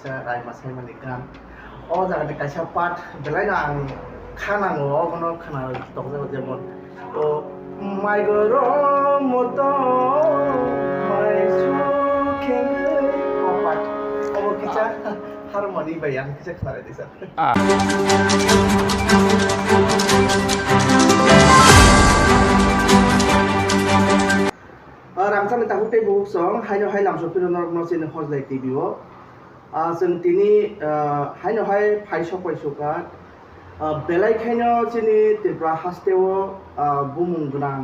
kaisa raima saimani gan o jagani kaisa part belai na ang khanango obono khana tokjabo jemon to mai goro moto mai sukhenai o part obo kicha harmony bai ang kicha khare disa Ramsan tahu te buku song haino hai lamso pino normal sin hosdai TV o जों दिनै हायनोहाय फायस'का बेलाय खायनो जोंनि त्रिपुरा हास्टेव बुमुं गोनां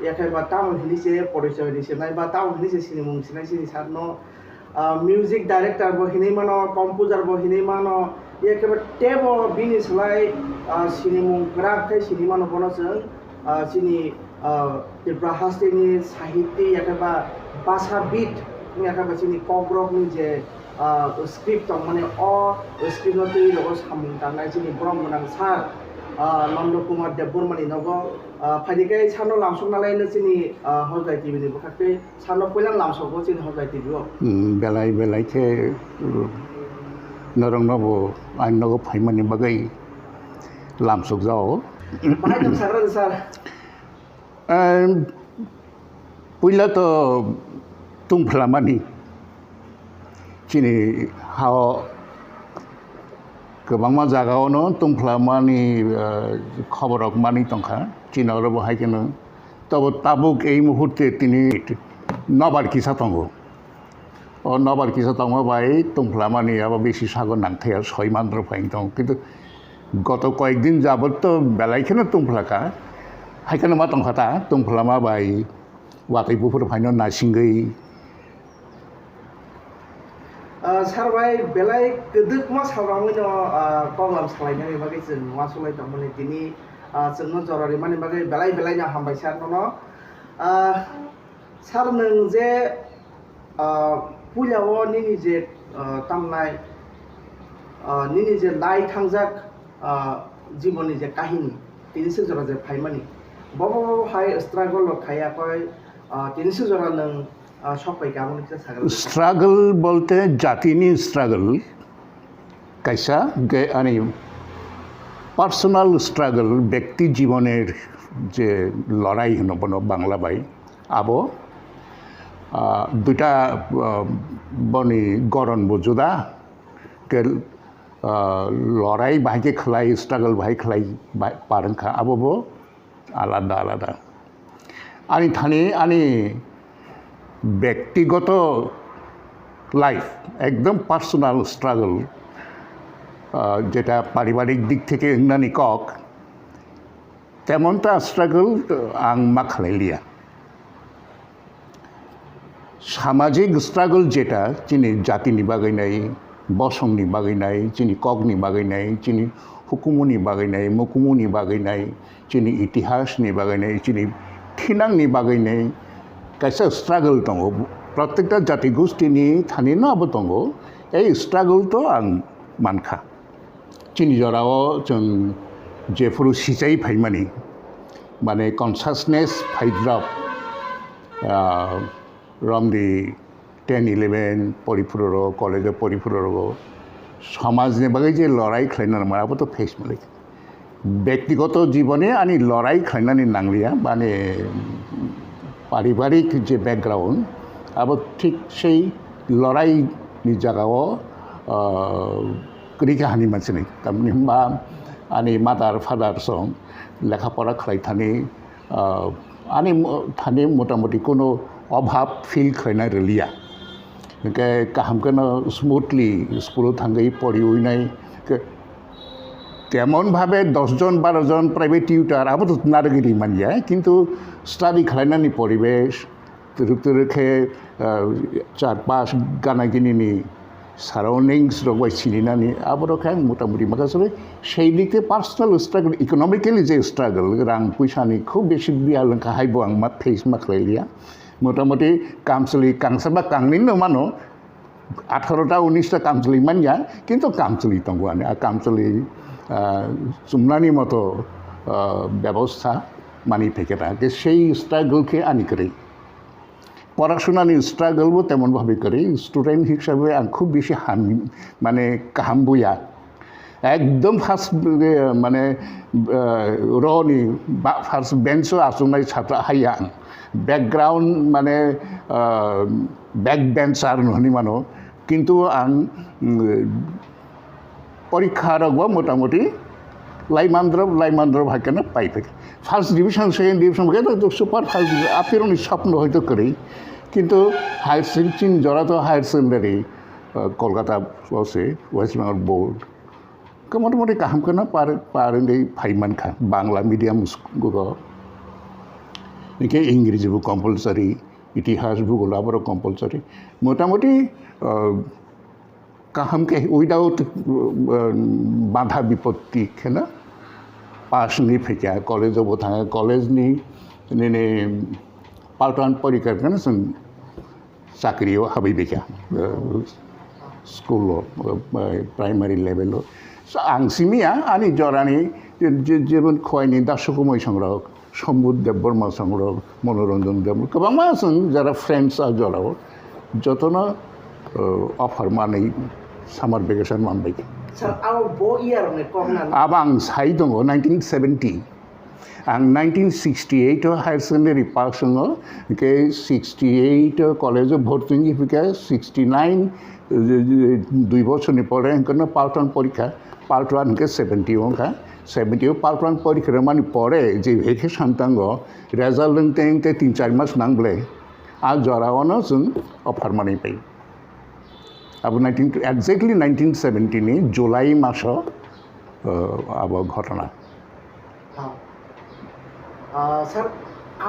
एखायबा town हिलिसे परिचय दिसेनाय बा town हिलिसे सिनेमुं सिनाय सिनि सारनो मिउजिक डाइरेक्टर बो हिनै मानो कम्पोजार बो हिनै मानो एखायबा टेबो बिनि सलाय सिनेमुं ग्राफै सिनि मानो बनो जों सिनि त्रिपुरा हास्टेनि साहित्य एखायबा भाषा बिट एखायबा सिनि कग्रकनि जे script tong mane o script no tei logo samung tangnai chini brom gonang sar Nando Kumar Debburmani nogo phadikai sano lamsok nalai no chini hosdai TV ni bokate sano poilang lamsok bo chini hosdai TV o belai belai ke norong nobo an nogo phaimani bagai lamsok jao bahai dam sagra sar puila to tungphlamani chini hao गोबां जायगायावनो तंफ्लामानि खबरक मानि तंखा चीनाव बहाय केनो तब Tabuk এই মুহূর্তে তিনি নবার কিসা তঙ্গ ও নবার কিসা তঙ্গ by তংফ্লামানি আবার বেশি সাগর নাংথায়া 6 মাত্র ফাইন দং কিন্তু গত কয়েকদিন যাবত তো বেলাইখানে তংফ্লাকা হাইখানে মা তংখাতা তংফ্লামা বাই ওয়াতাই বুফুর ফাইন নাসিংগै सारबाय बेलाय गोदोक मा सावरामो न कगलाम सालायनाय बागै जों वासुलाय दंमोन दिनै जोंनो जरारि माने बागै बेलाय बेलाय ना हामबाय सार न सार नों जे पुलाव निनि जे तामनाय निनि जे लाइ थांजाक जीवननि जे काहिनी तिनिसो जरा जे फाइमानि बबो हाय स्ट्रागल खायाखै तिनिसो जरा नों स्ट्रागल बोलते जातिनि स्ट्रागल कैसा यानी पार्सोनल स्ट्रागल व्यक्ति जीवनेर जे लड़ाई होनो बनो बांग्ला बाई आबो दुटा बनी गरन बुजुदा के लड़ाई बाइके खलाई स्ट्रागल बाइ खलाई पारंखा आबो बो आलादा आलादा आनी थानी आनी ব্যক্তিগত লাইফ একদম পার্সোনাল স্ট্রাগল যেটা পারিবারিক দিক থেকে ইংনানি কক তেমনটা স্ট্রাগল আং মা খালাইলিয়া সামাজিক স্ট্রাগল যেটা চিনি জাতিনি বাগাইনাই বসংনি বাগাইনাই চিনি কগনি বাগাইনাই চিনি হুকুমনি বাগাইনাই মুকুমনি বাগাইনাই চিনি ইতিহাসনি বাগাইনাই চিনি থিনাंनि बागायनाय कैसा स्ट्रागल दंग प्रत्येकटा जाति गोष्ठीनि थानिनो आबो दंग এই स्ट्रागल तो आं मानखा चिनि जराव जों जेफोर सिजाय फाइमानि माने कनसासनेस फाइद्राब रमदि 10-11 परिफुर कलेज परिफुर समाजनि बागै जे लड़ाई खालायना माराबो तो फेस माले व्यक्तिगत जीवने आनी लड़ाई खालायनानि नांलिया माने पारिवारिक जे बैकग्राउंड अब ठीक से लड़ाई जगह कहानी मानसि तारमाने मा आनी मादार फादार सं लेखापड़ा खाई थानी आनी थानी मोटामुटी कोनो अभाव फिल खाना रलिया इनके काहामखौनो स्मुथलि स्कुल थांगई पढ़िनाय तेमन भावे 10 जन 12 जन प्राइवेट टिउटार आबो तो नारगिरि मानिया किन्तु स्टाडि खालायनायनि परिवेश तुरुखे 4-5 गानागिनी साराउंडिंग्स रबाय सिलिनानि आबो रखाय मोटामुटी माखासे সেই দিকে पार्सोनल स्ट्रागल इकोनॉमिकली जे स्ट्रागल रां पैसानि खूब बेसि बिया लंखा हायबो आं मा फेस मा खालायलिया मोटामुटी कामसलि कांसाबा कांनिनो मानो 18टा 19टा कामसलि मानिया किन्तु कामसलि तंगवाने कामसलि चुमनानि मतो व्यवस्था मानि फेकेरा के সেই स्ट्रागल के आनी करे পড়াশোনা নিয়ে স্ট্রাগলও তেমনভাবে করি স্টুডেন্ট হিসাবে আমি খুব বেশি মানে কাহাম বইয়া একদম ফার্স্ট মানে রনি ফার্স্ট বেঞ্চও আসুনাই ছাত্র হাইয়া ব্যাকগ্রাউন্ড মানে ব্যাক বেঞ্চার নহনি মানুষ কিন্তু আं পরীক্ষার মোটামুটি লাইমান্দ্র ভাগ্যে পাইবে ফার্স্ট ডিভিশন সেকেন্ড ডিভিশন তো সুপার ফার্স্ট আপিরনি স্বপ্ন হয়তো করি কিন্তু হায়ার সেকেন্ডারি জরা তো হায়ার সেকেন্ডারি কলকাতা আছে ওয়েস্ট বেঙ্গল বোর্ড মোটামুটি কাহামखौनो पारै फाइमानखा बांला मिडियाम स्कुलाव इनके इंग्रेजीबो कम्पालसारि इतिहास भूगोलाबो कम्पालसारि मोटामुटी काहामके उइदाउट बाधा विपत्ति खेना पासनि फैया कलेजावबो थाङो कलेजनि नै पाल्टान परिखाखौनो जों साख्रियाव हाबैबायखा स्कुलाव प्राइमारि लेभेलाव आं सिमिया आंनि जरानि जेबोन खवाइनि दासकुमाय संग्रह सम्बुद देबबर्मा संग्रह मनोरंजन देव गोबां जों जारा फ्रेन्ड्सआ जराव जतना अफार मानै सामार भेकेसन मानबाय अब आं साइ दङ 1970 आं 1968 हायर सेकेन्डारि पास दङ के 68 कलेजाव भर्ती हिफिके 69 दुई बছরनि परे इनखौनो पाल्टान परीक्षा पाल्टान इनके 70 पाल्टान परीक्षा माने परे जे भेकेसन दङ रेजाल्ट तेंते 3-4 मास नांब्ले आ जरावनो जों अफार मानै पाइ अब एक्जेक्टली 1970 नि जुलाई मासाव अब घटना सर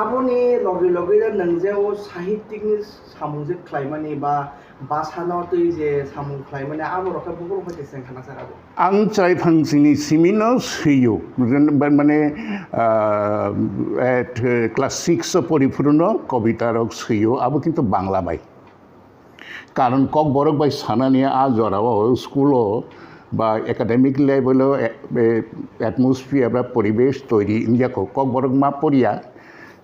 आबोनि लगे लगे नोंजेव साहित्यिकनि सामुंजे ख्लायमानि बा बासानाव तै जे सामुं ख्लायमानि आबो रखा बुगुर फैसें खाना सर आबो आं चाइ फांसिनि सिमिनो सैयो माने एट क्लास 6 परिपूर्ण कवितार सैयो आबो किन्तु बांला बाय कारण कक बरक बाय सानानि आ जराव स्कुलो বা একাডেমিক লেভেলো এটমসফিয়ার বা পরিবেশ তৈরি ইন্ডিয়াকে কক বরক মা পড়িয়া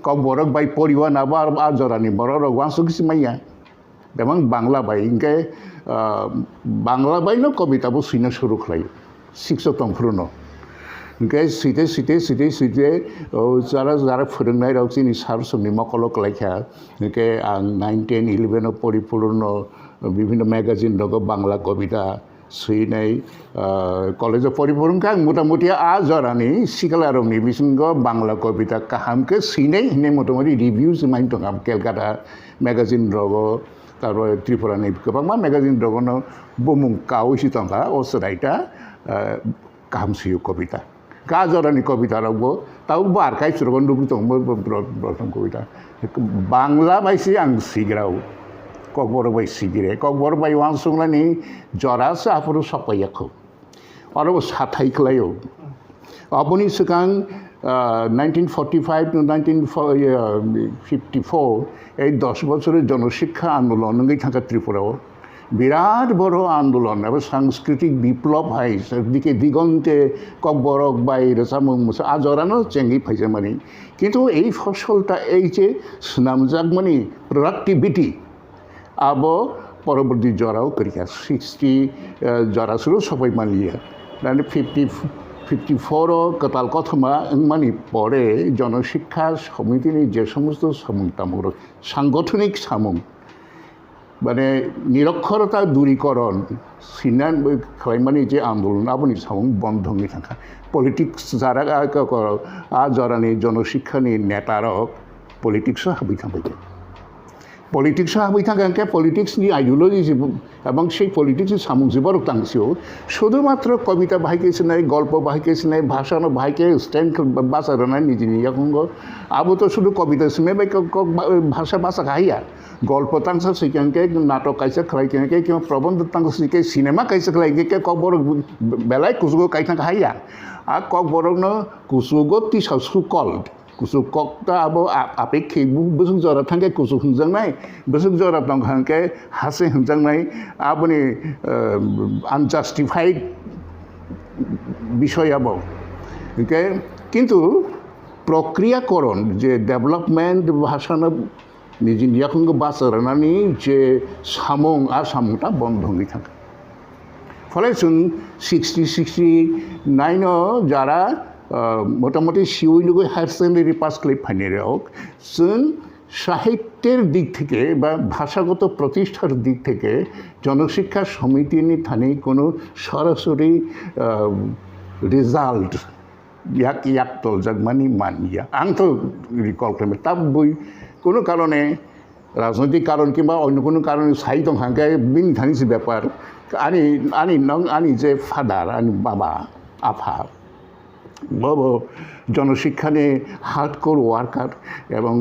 কক বরক বাই পড়িয়া নাবা আর আজরানি বড় ওয়াংসু কিছু মাইয়া এবং বাংলা বাই ইনকে বাংলা বাইনো কবিতাবো সিনে শুরু খাই 6 তংফুরন ইনকে সিটে যারা फोरोंनाय रावसिनि सार समनि मकल कलाइखा इनके आं 9, 10, 11 परिपूर्ण বিভিন্ন ম্যাগাজিন दङ बांला कविता सैनाय कलेज परिपूर्ण आं मोटामुटी आ जरानि सिकालारमनि बिसिंग बांला कविता काहामके सैनाय हिने मोटामुटी रिभिउज माइन दङ केलकाता मेगाजिन दङ तारपरे त्रिपुरानि गोबां मेगाजिन दङ बुमुं काउसि दङ असराइटा काहाम सैयो कविता का जरानि कविता रावबो ताव बारखाय सुरगन दुगु दङ प्रथम कविता बांला बायसि आं सिग्राव ककबर बाय सिगिरे ककबर बाय वांसुंलानि जरासो आफोर सपायाखौ आरो साथाइखलायो अपनि सिगां 1945 to 1954 এই 10 বছরের জনশিক্ষা আন্দোলন নঙ্গি থাকা ত্রিপুরাও বিরাট বড় আন্দোলন এবং সাংস্কৃতিক বিপ্লব হয় দিকে দিগন্তে ককবরক বাই রেসামুং আজরানো চেঙ্গি ফাইছে মানে কিন্তু এই ফসলটা এই যে নামজাক মানে প্রোডাক্টিভিটি अब परवर्ती जराव करिया 60 जरा सुरु सबै मानिया दानि 54 कताल कथमा मानि परे जनशिक्षा समितिनि जे समस्त सामुंतामुर सांगठनिक सामुं माने निरक्षरता दूरीकरण सिनान खालायमानि जे आन्दोलन आबनि सामुं बन्धनि थाखा पलिटिक्स जारा आ जरानि जनशिक्षानि नेतारक पलिटिक्स हाबै थांबाय पलिटिक्स हाबै थांगा पलिटिक्सनि आइडियोलজি এবং সেই পলিটিক্সের সামুজিবর তাংসিও শুধুমাত্র কবিতা বাহিকে সিনাই গল্প বাহিকে সিনাই ভাষানো বাহিকে স্ট্যান্ড বাসা রানাই নিজনি ইয়াকঙ্গ আবো তো শুধু কবিতা সিমে বাই ভাষা বাসা খাইয়া গল্প তাংসা সিকেনকে নাটক কাইসা খাইকে কিংবা প্রবন্ধ তাংসা সিকে সিনেমা কাইসা খাইকে ককবর বেলায় কুসুগো কাইথা খাইয়া আর ককবরনো কুসুগো তিসা সুকল্ড kusuk kokta abo apekhi busuk jora thangke kusuk hunjangnai busuk jora tong hangke hase hunjangnai aboni unjustified বিষয় abo কিন্তু প্রক্রিয়াকরণ যে ডেভেলপমেন্ট ভাষানো निजे नियाखौ बासारनानै जे सामंटा बन्द হয়ে থাকে ফলে जों 69 যারা মোটামুটি শিউইনগৈ হায়ার সেকেন্ডারি পাস করে ফাইনালেও जों সাহিত্যের দিক থেকে বা ভাষাগত প্রতিষ্ঠার দিক থেকে জনশিক্ষা সমিতিनि থানে কোনো সরাসরি রেজাল্ট ইয়াকতল জাগমানি মানিয়া आंथ' रिकल खालामो ता बय কোনো কারণে রাজনৈতিক কারণ কিংবা অন্য কোনো কারণে সাই দं हांखे बिनि थानिसो ব্যাপার आंनि जे फादार आंनि बाबा आफा জনশিক্ষানে হার্ডকোর ওয়ার্কার এবং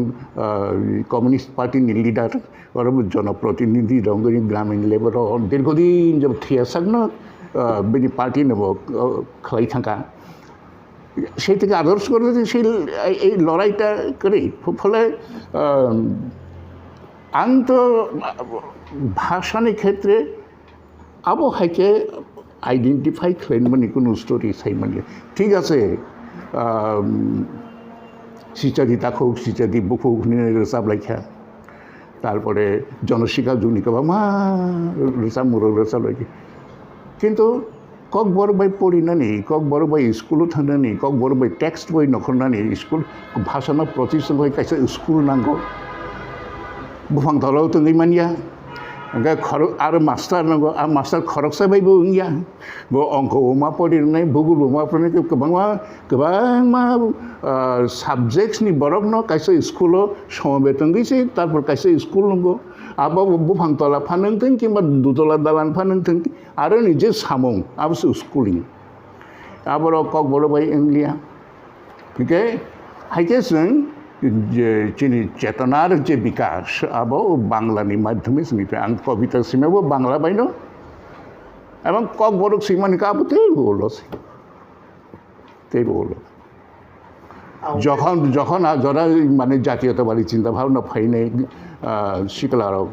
কমিউনিস্ট পার্টিनि লিডার और জনপ্রতিনিধি রঙ্গনি গ্রামীণ লেবার দীর্ঘদিন যাব থিয়াসাগনো বিনি পার্টি নেব খাই থাকা সেই থেকে আদর্শ করে সেই এই লড়াইটা করি ফলে आं तो भाषानि क्षेत्रे आबहावाके आइडेंटिफाई खालामनानै কোনো स्टोरी साइमाने ठीक আছে सिचारि ताखौ सिचारि बुखौ रोजाब लाइखा तारपरे जनशिक्षा जुनिखौ मा रोजाब मुरो रोजाब लाइखि किन्तु কক বড় বাই পড়িনাनै কক বড় বাই स्कुलाव थांनानै কক বড় बाय टेक्स्ट बय नखरनानै स्कुल भाषाना प्रतिष्ठान बाय कायसे स्कुल नांगौ बुफां दलाव तंगै मानिया ओंखाय आरो मास्टार नांगौ आरो मास्टार खरकसा बायबो ओंया बो अंक मा पढ़िनाय भूगोल मा पढ़िनाय गोबां मा साबजेक्ट्सनि बरफनो कायसे स्कुलाव समाबे तंगैसे तारपर कायसे स्कुल नांगौ आबो बुफां तला फानोंथों किंबा दुतला दालान फानोंथों आरो निजे सामं आबो स्कुलिं आबर কক बड़ बाय इंलिया ओके हाइके जों जोंनि चेतनार जे विकास आबो बांलानि माध्यमे जोंनिफ्राय आं कविता सिमाबो बांला बायनो एवं কক बड़ सिमानिका आबो तेই বলো যখন যারা মানে জাতীয়তাবাদী চিন্তাভাবনা ফাইনাই শিকলারক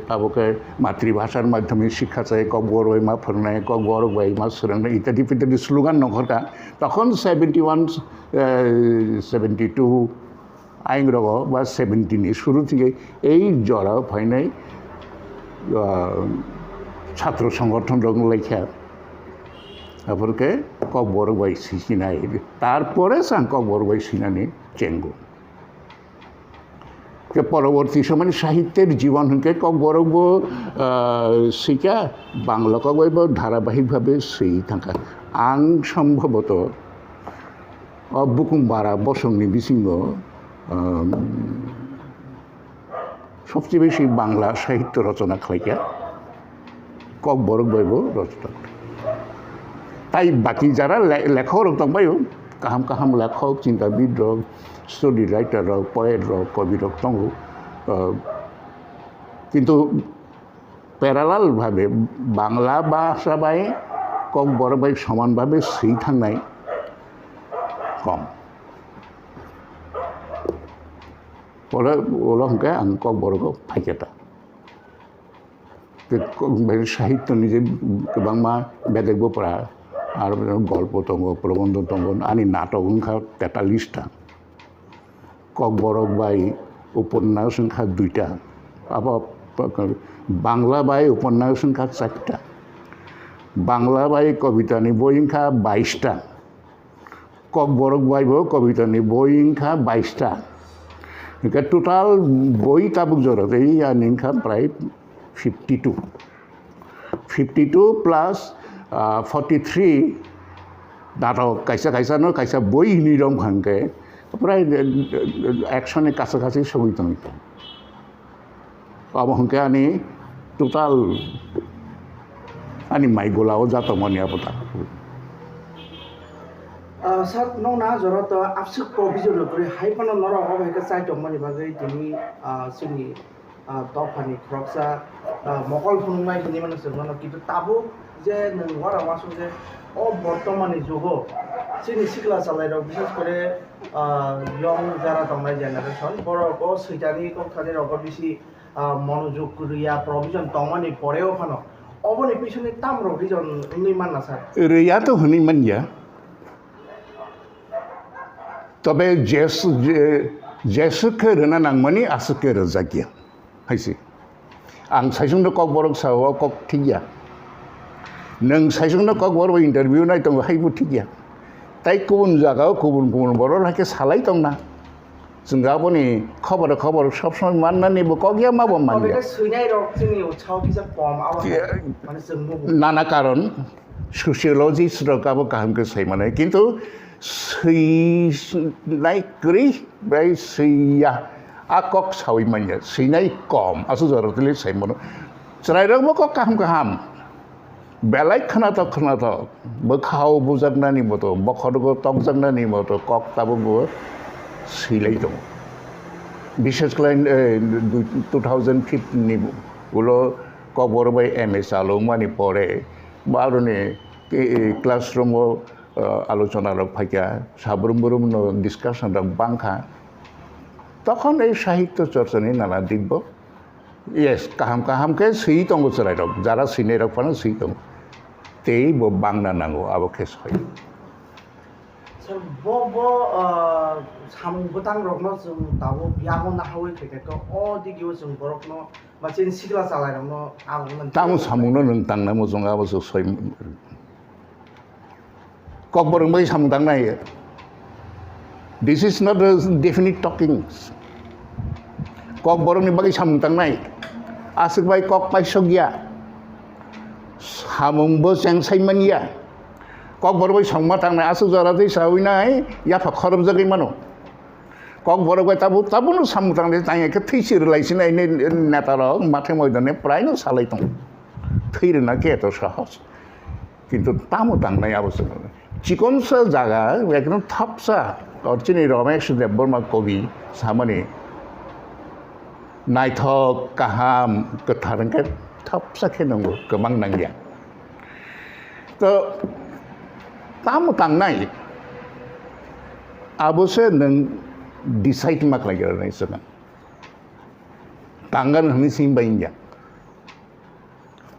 তাবকে মাতৃভাষার মাধ্যমে শিক্ষা চাই কক বড় মা ফোরনাय কক বড় বাই মা সোরাंनाय ইত্যাদি ইত্যাদি স্লোগান নঘটা তখন 72 আইনরগ বা 70 শুরু থেকে এই জড়া ফাইনাই ছাত্র সংগঠন রং লেখা তারপরে কক বড় বাই সিনাই তারপরে সাং কক বড় বাই সিনানি চেঙ্গো পরবর্তী সময় সাহিত্যের জীবনকে কক বড় শিখা বাংলা কক বই ধারাবাহিকভাবে সেই থাকা আং সম্ভবত বুকুমবারা বসংনি বিসিঙ্গ সবচেয়ে বেশি বাংলা সাহিত্য রচনা খাইকা কক বড় বইব রচনা তাই বাকি যারা লেখক দंबायो কাহাম কাহাম লেখক চিন্তাবিদ rock story writer rock poet rock কবি রক दङ কিন্তু প্যারালালভাবে বাংলা ভাষা বাই কক বড় বাই সমানভাবে সেই থাंनाय কম পরে ওলঙ্কে আं কক বড়खौ फाइकेटा साहित्य निजे गोबां मा बेदेगबोफोरा आरो गल्प दङ प्रबन्ध दङ आंनि नाटक ओंखा 43टा কক বড় बाय उपन्यास ओंखा 2टा आबो बांला बाय उपन्यास ओंखा 4टा बांला बाय कवितानि बय ओंखा 22टा কক বড় बायबो कवितानि बय ओंखा 22टा ओंखा टोटाल बय ताबुक जरत এই आंनि ओंखा प्राय 52 प्लस 43 नाटक कायसा बई निरम हांके प्राय 100 काछाकाछि सबै दं अब हांके आनी टोटाल आनी माइगोलाव जातमनि आपता सर नौना जरत आपसु प्रोभिजन करे हाइपन नर अबहेका साइटमनि बागै दिनि जोंनि दफानि खरकसा मकल फुंनाय खिनि माने जोंनो किन्तु ताबो जे नोंगरा वासु जे बर्तमाननि जुगाव जोंनि सिख्ला सालायराव बिशेष करे यंग जारा दंनाय जेनारेशन बरको सैतानि कथानि रग बिसि मनोयोग करिया प्रोभिजन दंमानि परेও फानो अबनि पिछने ताम प्रोभिजन नि मानना सर रिया तो हनि मानिया तबे जेस जेसुखो रोना नांमानि आसुखो रोजागिया हायसि आं साइसंनो कक बरक सावा कक थिगिया नों साइसंनो कक बरक इन्टारभिउ नाय दं हायबो थिगिया ताई गुबुन जागायाव गुबुन बर' रायखे सालाय दंना जों गाबोनि खबर सब समय माननानैबो कगिया माबो मानिया नाना कारण ससियलजिस्टफ्राबो गाहाम गोसाय माने किन्तु सैनाय गरै बाय सैया आकक सावै मानिया सैनाय कम आसु जरतले साइमनो चराइरबो कक गाहाम बेलाय खोनाथक बोखाव बुजागनानि मतो बखरगो तकजागनानि मतो कक ताबो सैलाय दं बिशेषकै 2015 नि उलो कबर बाय एमएस आलो मानि परे बारने क्लासरूम आलोचना रक फाइका साब्रुम नो डिस्काशन रक बांखा तखन এই সাহিত্য চর্চানি নানা দিব্য ইয়েস কাহাম কে সেই তঙ্গ চলাই রক যারা সিনে রক পানো সেই তঙ্গ তেই বো বাংলা নাঙ্গো আবো খেস হয় bo samung butang rokno jung tawo biago na hawi kheke ko o digio jung borokno ba chen sigla salai rokno ago tamu samungno nang tangna mo jung abo so soi kok borong bai samung tang nai this is not a definite talking kok borong ni bagi samung tang nai asik bai kok pai sogya samung bo jang sai mania कक बरबाय संमा थांनाय आसु जरादै सावैनाय याफा खरब जगै मानो कक बरबाय ताबुनो सामु थांनाय तायके थैसिर लाइसिनाय नेतार माथे मैदाने प्रायनो सालाय दं थैरना के एत सहज किन्तु तामु थांनाय अबश्य चिकनसा जागा एकदम थापसा अर्चिनि रमेश देबबर्मा कवि सामानि नायथक काहाम गोथारंके थापसा खेनांगौ गोबां नांगिया तो तामु तांनाय आबोसे नों डिसाइड मा खालायगोन सना तांगान हनि सिम बायनिया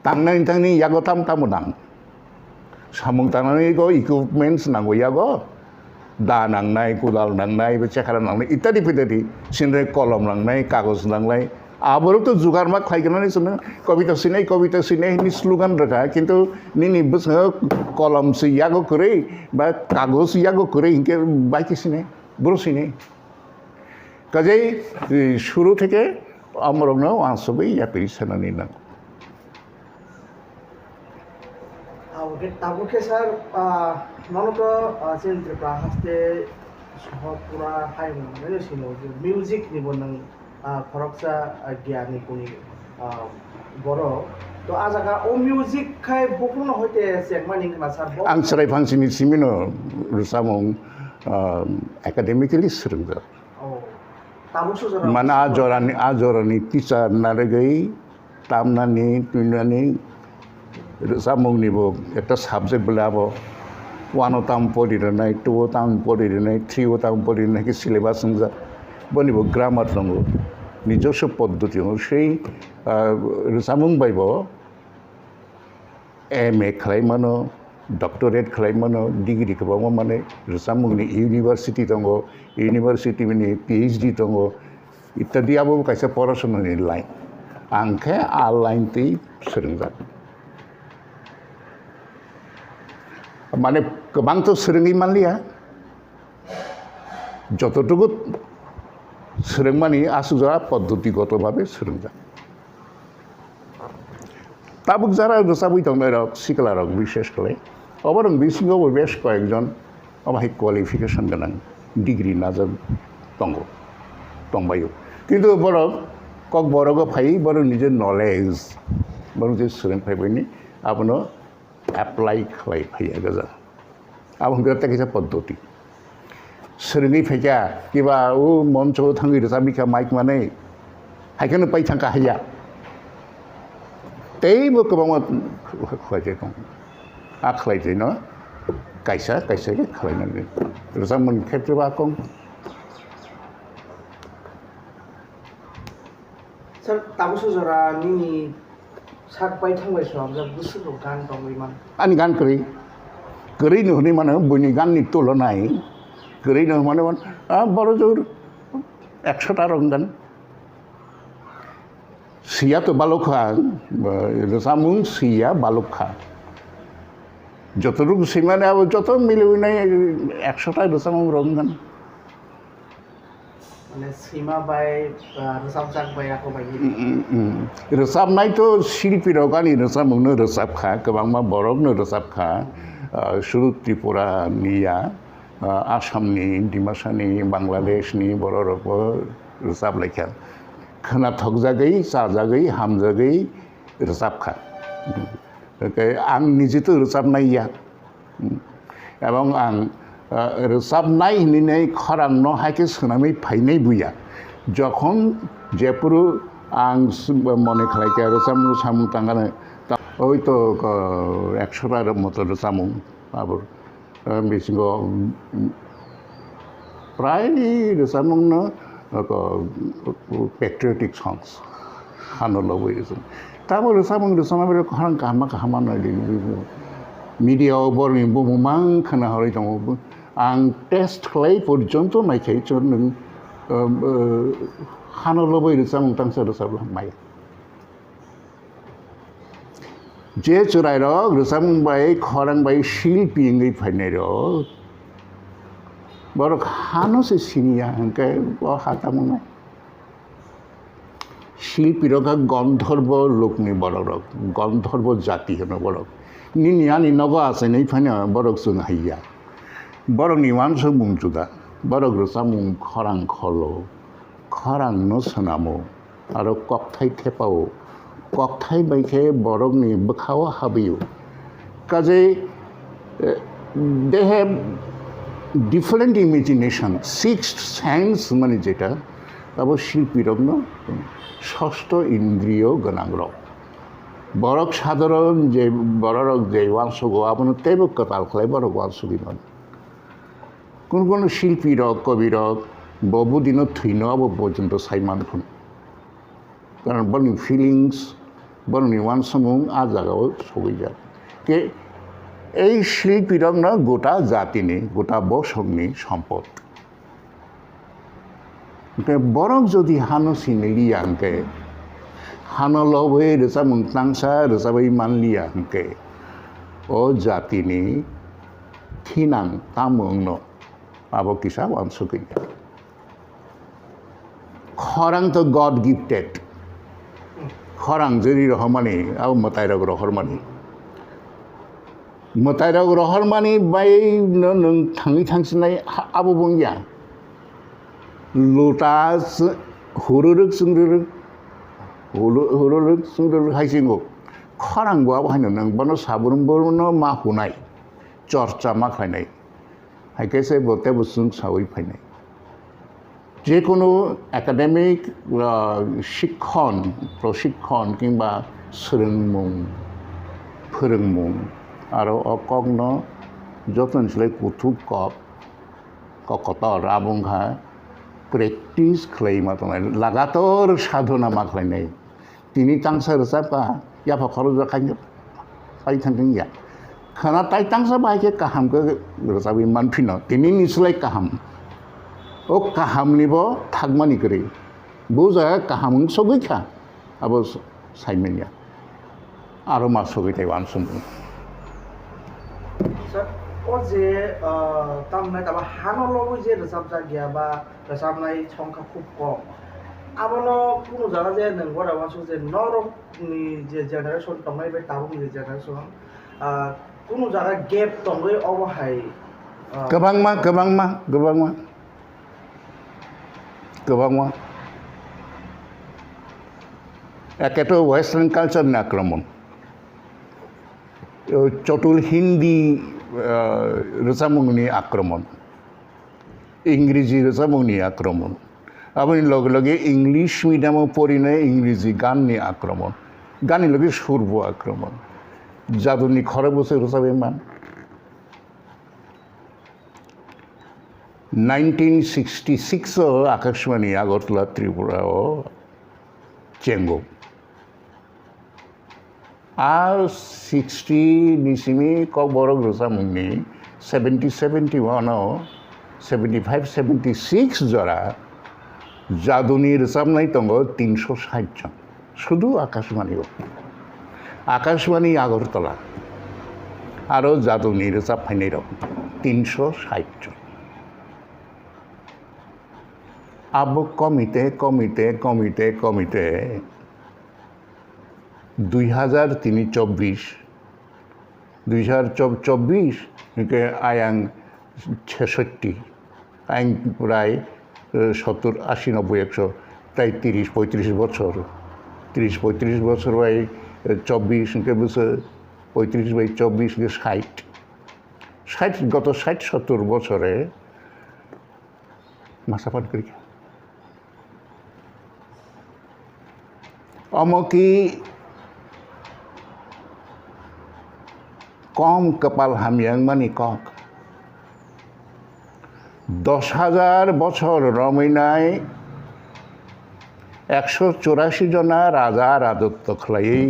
तांनाय तांनि यागो तामु दां सामुं तांनानै गो इक्विपमेन्ट्स नांगौ यागो दा नांनाय कुदाल नांनाय बे चेखारा नांनाय इत्यादि पिदादि सिनरे कलम नांनाय कागज नांनाय आबरो तो जुगार मा खायगोननै सना कविता सिनाय नि स्लोगान रखा किन्तु निनि बस कलम से यागो करे बा कागज यागो करे इनके बाइक सिने बरो सिने काजे शुरू থেকে আমরংনো আসবে ইয়াপি সানানি না আউকে তাবুকে স্যার ননতো চেন্দ্র প্রাহাস্তে সহপুরা হাই মানে সিনো মিউজিক নিবনং फरकसा गियानि कुनि बर' तो आजागा ओ म्यूजिक खाय बकुनो होते सेगमानि क्लासार आं सराय फांसिनि सिमिनो रुसामं एकाडेमिकली सोलोंदो ताबुसो माना आजरानि टीचार नारगै तामनानि तुनानि रुसामंनिबो एकटा साबजेक्ट बोलाबो वानो ताम पढिरनाय टु ताम पढिरनाय थ्री ताम पढिरनाय कि सिलेबास संजा बनिबो ग्रामार दङ নিজস্ব পদ্ধতি সেই রুসামুং বাইব एमए खालायमानो डक्टरेट खालायमानो डिग्री गोबां माने रसामुंनि इउनिभार्सिटी दङ इउनिभार्सिटीनि पिएचडि दङ इत्यादियाबो खायसे फरायसंनायनि लाइन आंखे आ लाइनतै सोलोंजा माने गोबांथ' सोलोङै मानलिया যতটুকু सोलोंमानि आसुजा पद्धतिगतভাবে सोलोंजा ताबुक যারা রসাবই দङ सिकला रक विशेष করে अबरं बिसिङाव बेस कয়েকজন अबाहाय क्वालिफिकेशन गोनां डिग्री नाजाब दंबायो किन्तु बरं कक बरगो फाइ बरं निजे नलेज बरं जे सोलोंफायबायनि आपनो एप्लाइ खालाय फाया गजा आबुं गता किसा पद्धति सोलोङै फैया किबा ओ मञ्च थाङै रोजाबिखा माइक माने हायखौनो पाइ थांखा हाया तेबो गोबां खालायजे दं आ खालायजे न कायसा खालायनांगोन रोजाबमोन खेत्रबा कम सर ताबुसो जरा नि सात पाइ थांबाय सम जा गुसुखौ गान दंमोन आनि गान करै नुहुरनि माने बयनि गाननि तुलनाय गरै न माने बर'जोर 100টা রঙগান সিয়া তো বালুখা রসামুং সিয়া বালুখা যতটুকু সিমানে আবার যত মিলেও নাই 100টা রসামুং রঙগান মানে সীমা বাই রসাবজাক বাই ako বাই रोजाबनायथ' शिल्पीराव गानि रोजाबनो रोजाबखा गोबांबा बर'नो रोजाबखा सुरु त्रिपुरानिया आसामनि डिमासानि बांलादेशनि बर' रावबो रोजाबलायखा खोनाथकजागै जाजागै हामजागै रोजाबखा आं निजेथ' रोजाबनाया এবং आं रोजाबनाय होननानै खरांनो हायके सोनामै फायनाय बुया যখন जेपुरु आं मने खालायके रोजाबनो सामुं थांगानो ওই তো 100টার মতো রসামুং আবার বিসিঙ্গ প্রায় রসামুংনো পেট্রিয়টিক সংস হানলো বইছেন তারপর রসামুং রসামাবে খরাং কাহামা কাহামা নয় মিডিয়াও বরनि बुहुमां खोनाहरै दङ आं टेस्ट खालाय पर्यन्त नायखाय नों हानलबै रोजामुं तांसा रोजाबला माय जे चुरायरक रोजामुंबाय खरांबाय शिल्पीङै फायनायरक बरक हानोसो सिनिया हंके हातामुंनाय शिल्पीरका गन्धर्व लोकनि बरक गन्धर्व जाति होनो बरक निनियानि नग आसे नै फायना बरक जों हायया बरकनि वानसो मुंजुदा बरक रोजामुं खरां खलो खरांनो सोनामो आरो ककथाय थेपाओ ककथाय बायखे बरकनि बोखाव हाबियो काजे they have different imagination sixth sense माने जेटा अब शिल्पीरकनो षष्ठ इन्द्रिय गोनांरक बरक साधारण जे बरक जे वानसगो आपनो तेबो कताल खालाय बरक वानसगिमोन কোন শিল্পীরক কবিরক বহুদিনও থৈন আবো পর্যন্ত সাইমান খুন কারণ বরনি ফিলিংস বরনি ওয়ানসমুং আ জায়গাও সবই যায় কে এই শিল্পীরক না গোটা জাতিনি গোটা বসংনি সম্পদ বরক যদি হানো সিনেলিয়া আঙ্কে হানো লবে রোজামুং তাংসা রোজাবাই মানলিয়া আঙ্কে ও জাতিনি থিনাং তামুংনো abo kisa wansukin khorang to god gifted khorang jeri rohmani abo matairok rohormani bai nong thangi thangsinai abo bongya lotas hururuk sungruruk haisingo khorang bo abo haino nang bono saburum bono ma hunai chorcha ma khainai হাইকেছে বতে বসুং সাউই ফাইনাই যে কোনো academic শিক্ষণ প্রশিক্ষণ কিংবা फोरोंमुं आरो अकग्न जतनसलाय कुथुब ककतर आबुंहा practice खालायमा दंनाय लागातार साधना मा खालायनाय तिनि तांसा रोजाबा याफा खरज जाखायो फाइ थांदों या खाना ताई तांसा बाइके काहाम के रोजाबि मानफिनो तिनि निसलाय काहाम ओ काहाम निबो थागमानि करे बुजा काहाम सगैखा आबो साइमेनिया आरो मा सगैथाय वानसुम सर ओ जे तामनाय ताबा हानलबो जे रोजाबजा गैया बा रोजाबनाय संख्या खूब कम आबनो कोनो जागा जे नंगौ रावासो जे नरकनि जे जेनारेशन दंनाय बे ताबुनि जेनारेशन কোনো জায়গা গ্যাপ দङै अबहाय गोबांमा एकेतो वेस्टार्न कालचारनि आक्रमण चटुल हिंदी रोजामुंनि आक्रमण इंग्रेजी रोजामुंनि आक्रमण आबनि लगे लगे इंग्लिश मिडियामाव फरायनाय इंग्रेजी गाननि आक्रमण गाननि लगे सुरबो आक्रमण जादुनि खरे बसो रोजाबे मान 1966 आकाशवाणी आगरतला त्रिपुरा चेंगो आ 60 निसिमी कबरक रोजामुंनि 70 71 75 76 जरा জাদুনি रोजाबनाय दङ 360 জন শুধু আকাশবাণীও আকাশবাণী আগরতলা আরও জাদুনি रोजाबफैनाय दं 360 জন আবো কমিতে 2024 के आयां 66 आं प्राय 70 80 90 100 प्राय 30-35 বছর 30-35 বছর বাই 24 के বছর 35 বাই 24 के 60 গত 60-70 বছরে মাসাপান করি অমকি কম কপাল হামিয়াং মানি কক 10,000 বছর রমইনায় 184 জনা রাজা রাজত্ব খালাই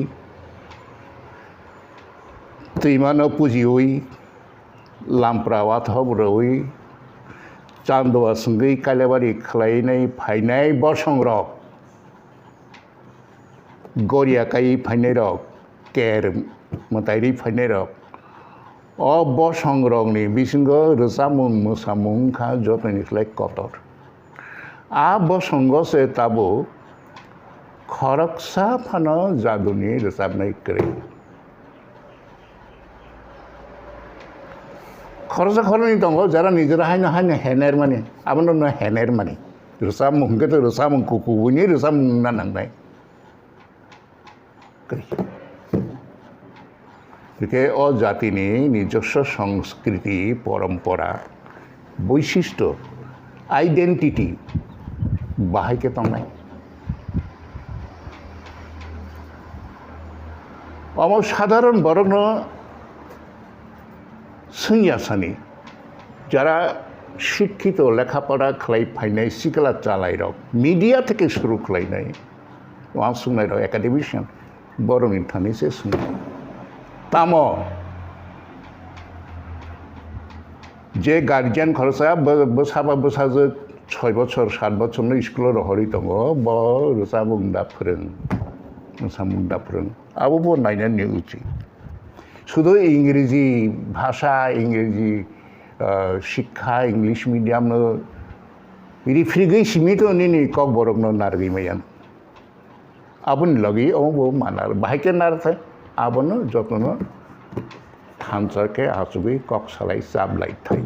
তৈমানো পুজিওই লামপ্রাওয়াত হবরই চান্দোয়া সঙ্গই কালেবারি খালাইনাই ফাইনাই বসংরক গরিয়াকাই ফাইনাই রক কের মতাইরি ফাইনাই রক অবসংরকনি বিসঙ্গ रोजामुं मोसामुं खा जतनिफ्राय कतर बसंगसे ताबो खरकसा फानो जादुनि रोजाबनाय करे खरसा खरनि दङ যারা নিজেরা হাইনো হেনের মানে আবনো না হেনের মানে रोजामुंকে তো रोजामुं কুকুবনি रोजामुं না নাংনাय গতিকে অজাতিনি নিজস্ব সংস্কৃতি পরম্পরা বৈশিষ্ট্য আইডেন্টিটি বাহাইকে তংনাই সাধারণ বরং সৈয়াসানি যারা শিক্ষিত লেখাপড়া খালাই ফাইনাই সিকলা চালাই রক মিডিয়া থেকে শুরু খালাইনাই ওয়া সুনাই রক একাডেমিশিয়ান বরং থানিসে শুনাই তাম যে গার্জিয়ান খরচা বসাবা বসাজो 6 বছর 7 বছর স্কুলের হরি দङ रोजामुं दा फोरों मोसामुं दा फोरों आबो नायनानै उचित শুধু ইংরেজি ভাষা ইংরেজি শিক্ষা ইংলিশ মিডিয়াম রিফ্রিগৈ সীমিত নিনি কক বরং নারগৈমায়ান আবন লগি অবো মানার বাহাইকে নারথে আবনো যতন থানসারকে আসুবি কক সালাই চাবলাই থাই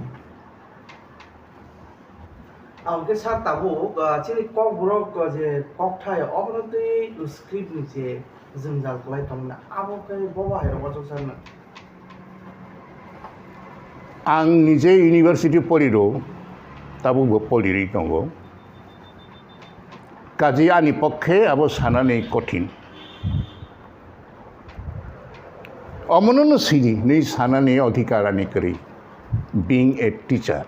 আমাকে সার তাবো চিনি কক বরক যে কক থাই অবনতি স্ক্রিপ্ট নিচে जोंजाल गलाय तंना आबोके बबाय रबजोसारना आं निजे इउनिभार्सिटी पढ़िरो ताबो पढ़िरै दङ काजै आंनि पक्षे आबो सानानै कठिन अमननो सिरि नै सानानै अधिकारानि करै being a teacher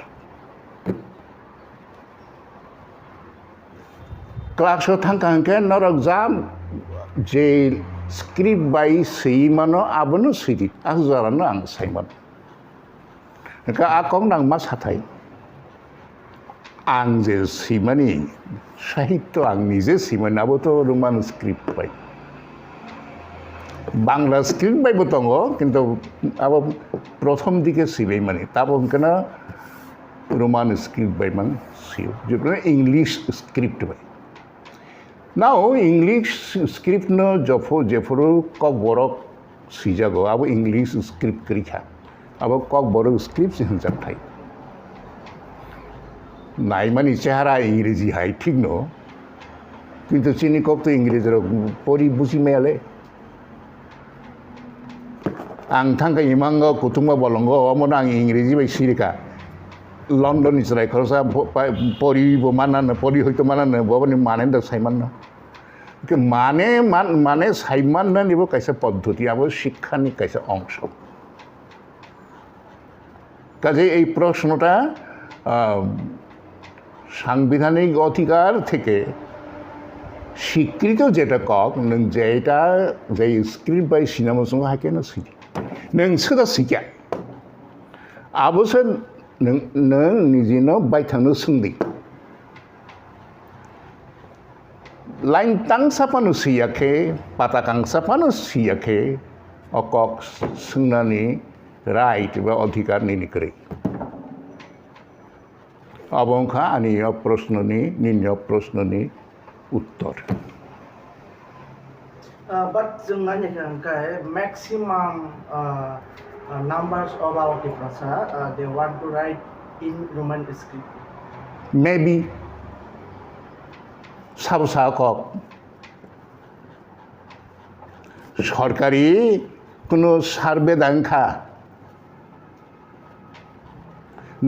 क्लासआव थांखांखे नरक जाम जे स्क्रिप्ट बाय सैमानो आबनो सिरि आजारानो आं साइमन का आकं नां मा साथाय आं जे सैमानि साहित्य आं निजे सैमानाबो तो Roman script bye Bangla script बायबो दङ किन्तु आबो प्रथम दिके सिबाय माने ताबो केना रोमान स्क्रिप्ट बाय मान सियो जेब्ला English script bye Now English script no jofo jeforo kok borok sijago abo English script kerikha abo kok borok script hinjak thai nai mani chehara इंग्रेजी hai thik no kintu chini kok to इंग्रेजी ro pori busi mele ang thangka imango kutumba bolongo amona ang इंग्रेजी bai sirika London Israel खरसा परि माना परि हयतो माना बबनि माने the साइमान के माने माने साइमान न निबो कैसे पद्धति आबो शिक्षानि कैसे अंश काजे এই প্রশ্নটা সাংবিধানিক অধিকার থেকে স্বীকৃত যেটা কক নং যেটা যে স্ক্রিপ্ট বাই সিনেমা সঙ্গে হাকে না সিকি নং সেটা সিকা আবসে नों निजेनो बायथांनो सोंदै lain tangsa panu siyake patakangsa panu siyake okok sungnani right ba অধিকার nini kri abongkha ani প্রশ্ননি নিম্ন প্রশ্ননি উত্তর But जों नायनो थाखाय maximum numbers of our people they want to write in Roman script. maybe সাবসাকক সরকারি কোনো সার্ভে দাঙ্খা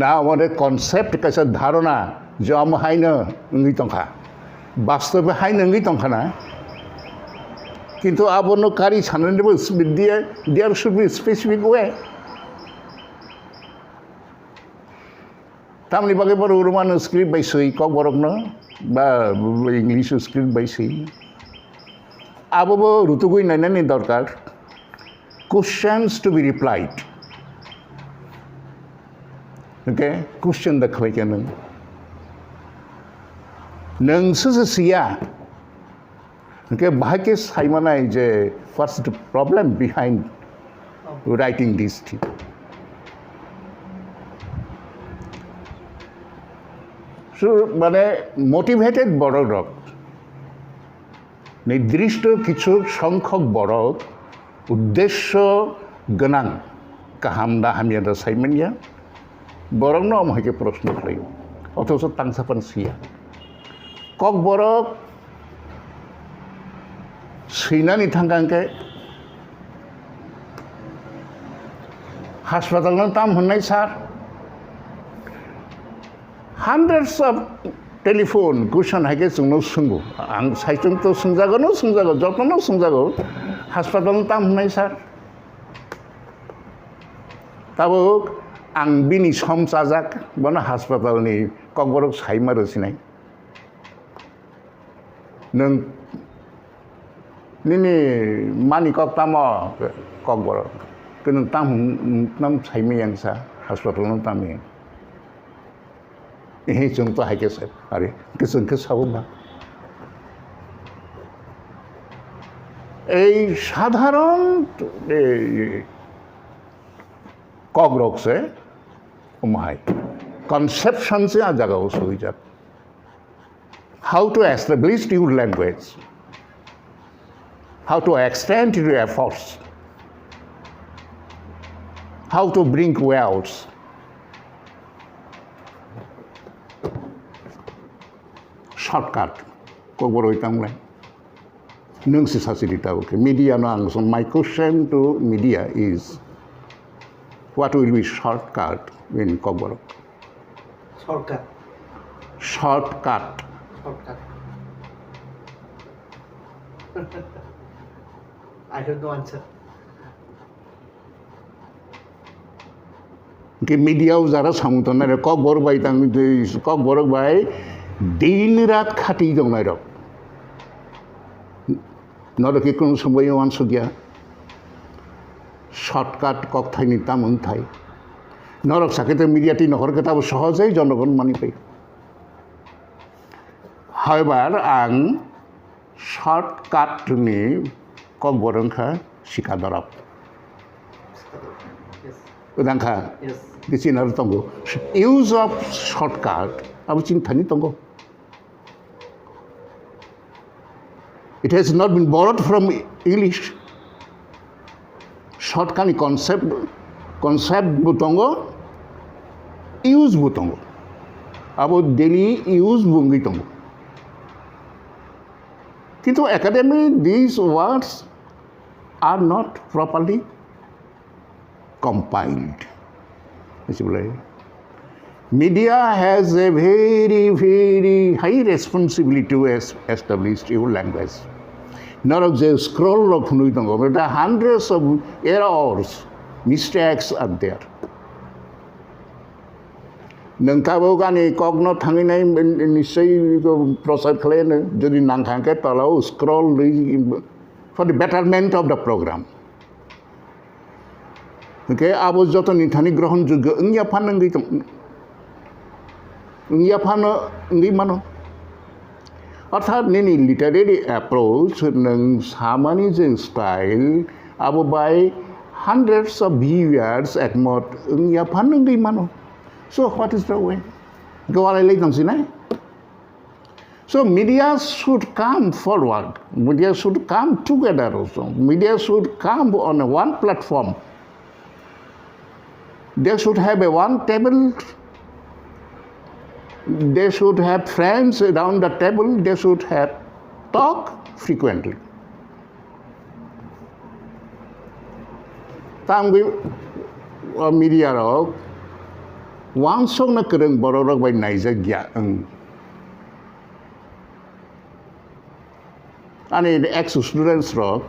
না আমাদের কনসেপ্ট কাছে ধারণা যে আম হাইনো নঙ্গি টঙ্কা বাস্তবে হাই নঙ্গি টঙ্কা না কিন্তু আবনো কারি সানানিবো there should be specific way তামনি বাগে বড় রোমান স্ক্রিপ্ট বাইসই কক বরকনো বা ইংলিশ স্ক্রিপ্ট বাইসই আবো রুতুগুই নাইনানি দরকার questions to be replied okay question दाखबाय नोंसोसो सिया ओके बाहायके सायमानाय जे first problem behind writing this thing so माने मोटिवेटेड बड़क निर्दिष्ट किछु संख्यक बड़क उद्देश्य गोनां गाहाम दाहामिया सायमानिया बरंनो आमहायके प्रश्न खालायो अथच तांसापान सिया कक बरक सैनानि थांगांके हास्पातालनो ताम होननाय सार hundreds of telephone कुशन हायके जोंनो सोंगो आं साइटजों तो सोंजागोनो जतनो सोंजागो हास्पातालनो ताम होननाय सार ताबो आं बिनि सम चाजाक बना हास्पातालनि ककबरक सायमारो सिनाय नों निनि मानि कक ताम ककबरक कनो ताम सायमैयांसा हास्पातालनो तामि एहे जों तो हायके साब आरे गोसोनखो साबोबा এই সাধারণ ककबरक से उमाय conception से आ जगह हो सोई जात how to establish your language how to extend your efforts how to bring words shortcut ककबर होइतांलाय नोंसो सासिरिता ओके मीडिया नो आं so my question to media is what will be shortcut in Kogborok? Shortcut. Shortcut. I have no answer. कि मीडियाव जरा सामुतन ना ककबर by Thang Kokborok by दिन रात खाटी दं ना रक नरके कोन समय आंसर गया शर्टकाट कक थाइनि तामन थाइ नरक साकेते मीडियाटी नखरके ताबो सहजै जनगण मानि पाइ हायबार आं शर्टकाटनि ककबरंखा सिका दराब उदांखा बिसिनार तंगो यूज ऑफ शॉर्टकट अब चिंतानि तंगो it has not been borrowed from English shortcut concept butongo use butongo abo daily use bungi tongo kintu academy these words are not properly compiled. Media has a very, very high responsibility to establish your language. Not of the scroll of Nuitango, but hundreds of errors, mistakes are there. नोंथाबो गानि कगनो थांनाय निश्चय प्रसार खालायनो जुदि नांखांके तलाव scroll for the betterment of the programme okay आबो जत निथानि ग्रहण योग्य इंगिया फानंगै इंगिया फानो इंगि मानो अर्थात नैनि लिटारेरि एप्रोच नों सामानि जों स्टाइल अब बाय hundreds of viewers एकमत या फान गई मानो so what is the way गवाले ले दंसि ना so media should come forward media should come together also media should come on one platform they should have a one table they should have friends around the table they should have talk frequently tamgi media rok wang song na kereng boro rok bai naija gya ani ex students rok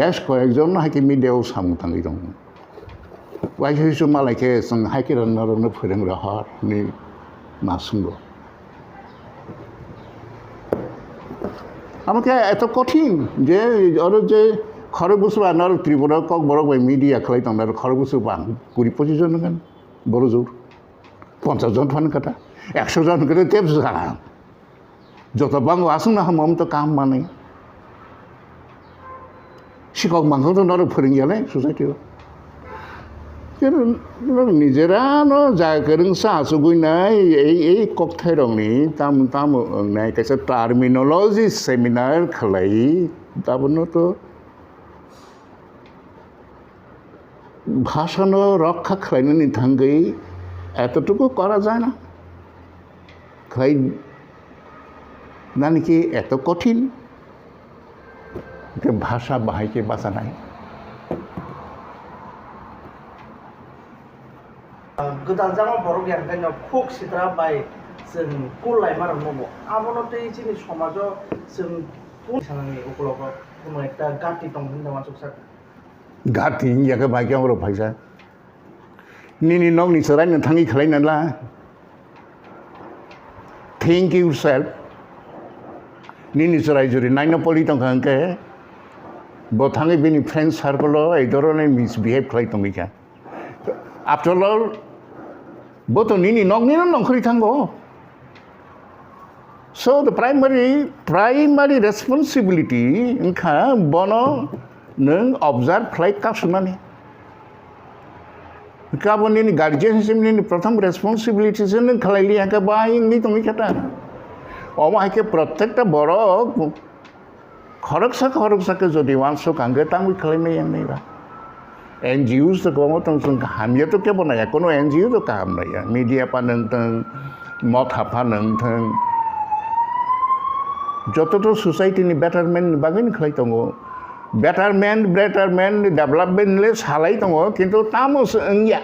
besh koyekjon haiki media o samung tangi dong wai hisu malaike song haiki ran no phoreng ra har ni masungo আমাকে এত কঠিন যে ওর যে খরগোশ বানার Tripura cock বড় media খেলাই তোমার খরগোশ বান 20-25 জন গান বড় জোর 50 জন ফান কাটা 100 জন করে তেপ জানা যত বাং আসুন না হাম তো কাম মানে শিক্ষক মাংস তো নর ফরিং গেলে সোসাইটিও নিজেরা যা করেন সাসুগুই নাই এই ককথাই রংনি তাম তাম নাই কাছে টার্মিনোলজি সেমিনার খালাই তাবনো তো ভাষানো রক্ষা খালাইনি থাঙ্গই এতটুকু করা যায় না খাই না নাকি এত কঠিন যে ভাষা বাহাইকে বাঁচা নাই गोदान जामा बर' गियान गायनो खुक सिद्रा बाय जों कुलाय मार नबो आबनते जोंनि समाजाव जों सानानि उकलक कोनो एकटा गाति दं होनना मानसुक सा गाति याके बायगाव र फायसा निनि नंनि सरायनो थांगि खालायनाला थिंक यू सेल्फ निनि सराय जुरि नाइनो पलि दं खांके बो थांगि बेनि फ्रेंड सर्कल ए धरने मिसबिहेव खालाय दंगिका after all both nini nongni nongkhri thango so the primary responsibility inkha bono nung observe khlai ka sunani kaboni ni guardian ni prothom responsibility nung khlai li ka bai ni tomi kata oma hake prottekta boro khoroksa ke jodi wanso kange tangwi khlai mai yang nei ba NGOs तो कहो तो हम ये तो क्या बनाया कोनो NGO तो काम नहीं है मीडिया पानंग तंग मत हापानंग तंग जो तो सोसाइटी नि बेटरमेंट बागैन खाई तंगो बेटरमेंट डेवलपमेंट ले सालाई तंगो किंतु तामस अंगिया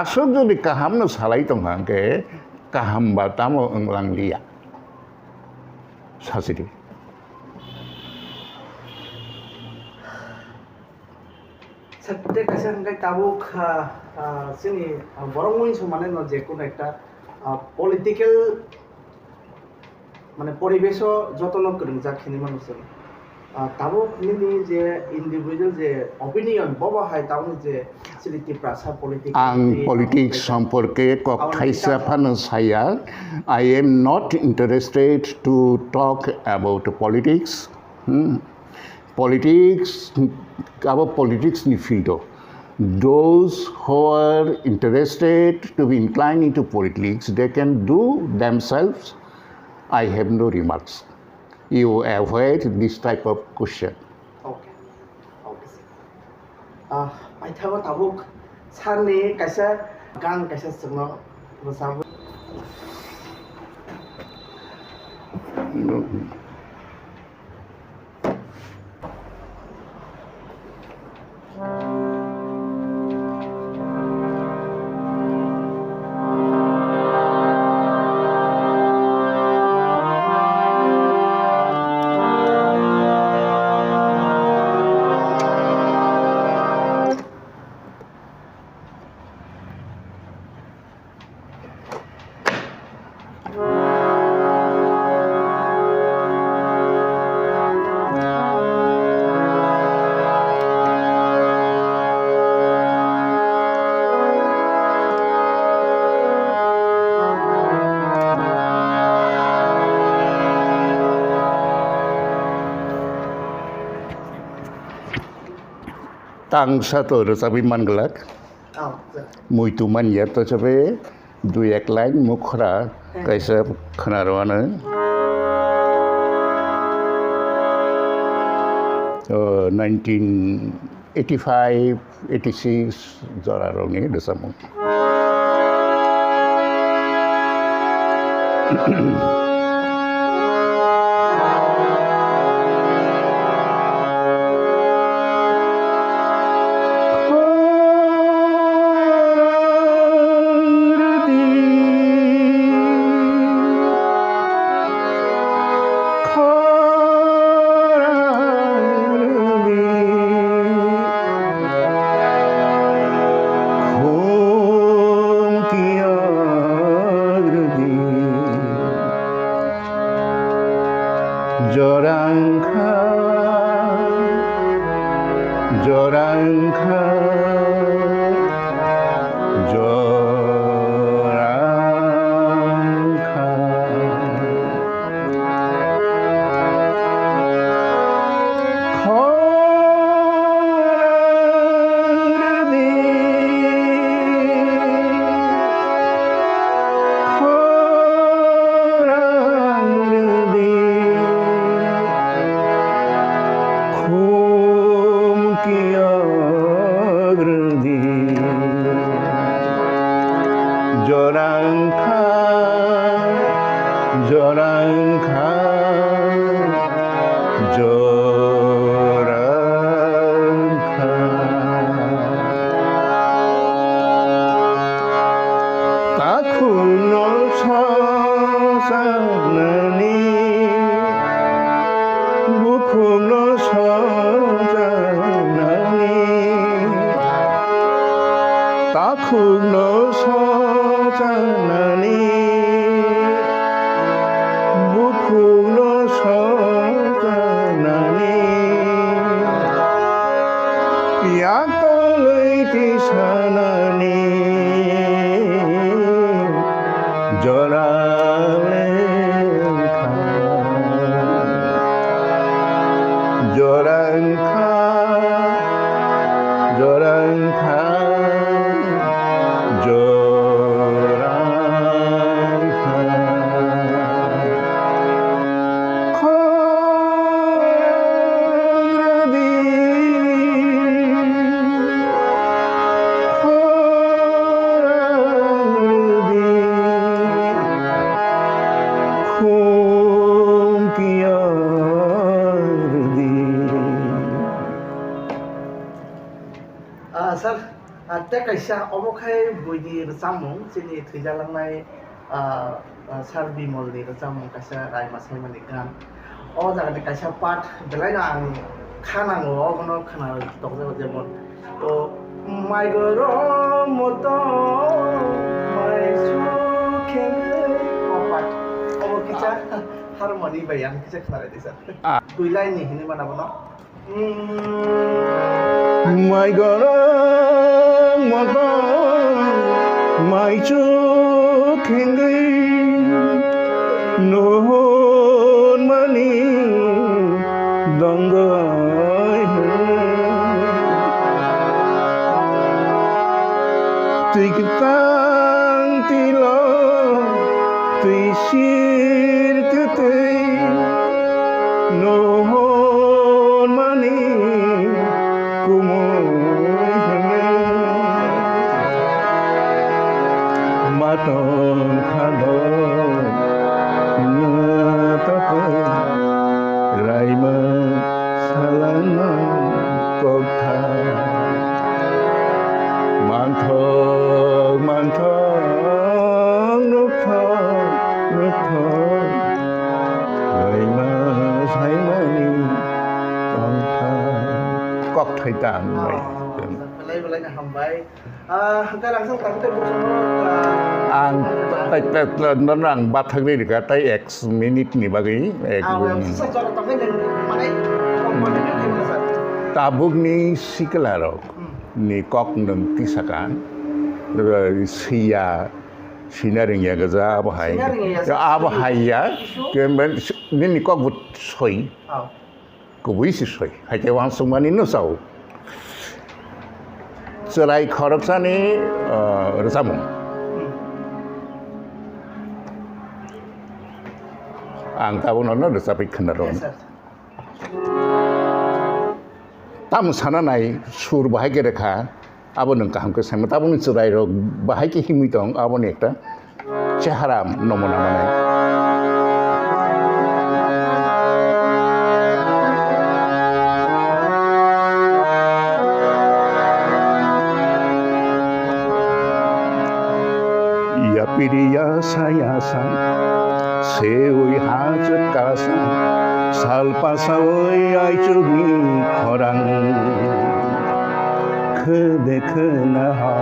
आसुक जो दि काहाम न सालाई तंग के काहाम बा तामो अंगलांग लिया सासिति सत्य कैसे हम कहीं ताबुक सिनी बरंगोइन समाने न जेकुन एकटा पॉलिटिकल माने परिवेशो जतन करिं जाखिनि मानुस ताबुक निनि जे इंडिविजुअल जे ओपिनियन बबा हाय ताबुक जे सिलिटी प्रासा पॉलिटिक्स आं पॉलिटिक्स सम्पर्के कक्थाइसा फानो साया I am not interested to talk about politics about politics in the field. Those who are interested to be inclined into politics, they can do themselves. I have no remarks. You avoid this type of question. Okay. I tell what tabuk sanni kaisa gang kaisa sengno bersama. tangsa to rosabi manglak muitu man ya to sabe 2-1 line mukhra kaisa khanarwana 1985 86 jara roni dosamu Jorangka Sir, kaisa obokai boidi samung sini thijalangnai sar bimolni samung kaisa raima saimani gan o jagani kaisa pat belaina ang khanango ogono khana tokjabo jemon to mai goro moto mai sukhenge o pat obo kicha harmony bayan kicha khare di sir dui line ni hini mana bono My God, my choking no money, don't go. Take tantilo, take shit no money. Matong khalo natako raima salana kokha mantong rukho raima saimani kokha kok thai tang mai belai na hambai ka langsung kami tu ang tay nang bathang ni ka tay x minute ni bagi sa jara tapi mana komponen ni mana sir tabuk ni siklaro ni kok nang tisakan sia sinaring ya gaza abahai ya abahai ya kemen ni kok but soi ko wisi soi hai ke wang sung mani no sau cerai khoroksani rojamu ang tabunono rojapai khonaron Yes, sir. tam sananai sur bahai ke rekha aboni kahamke saimo taboni cerai rok bahai ke himui dong aboni ekta chehara nomona manai ya piriya sayasa seoi hajat kasa salpa saoi ai chugi khorang khode khna ha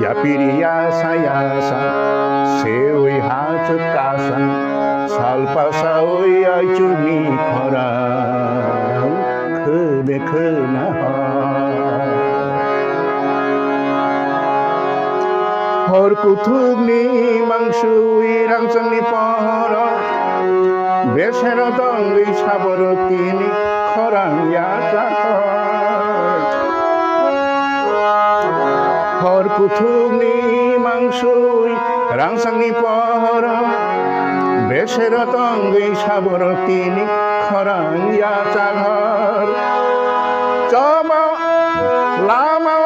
ya piriya sayasa seoi hajat kasa salpa saoi ai chugi khorang khode khna ha hor kuthugni mangsui rangchangni pohoro besero dongui saboro tini khorang ya chakor hor kuthugni mangsui rangchangni pohoro besero dongui saboro tini khorang ya chakor coba lama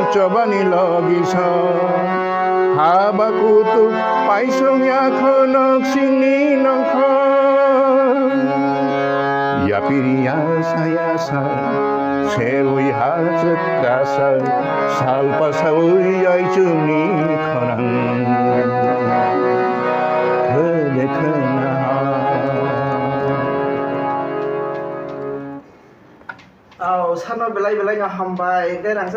Cobani lagi sa habaku tu paisong ya khonok sini nongkho ya piriya saya sa serui hajat kasa salpa saui ai chuni khorang khode khna Sana belai-belai nga hambai, kaya nang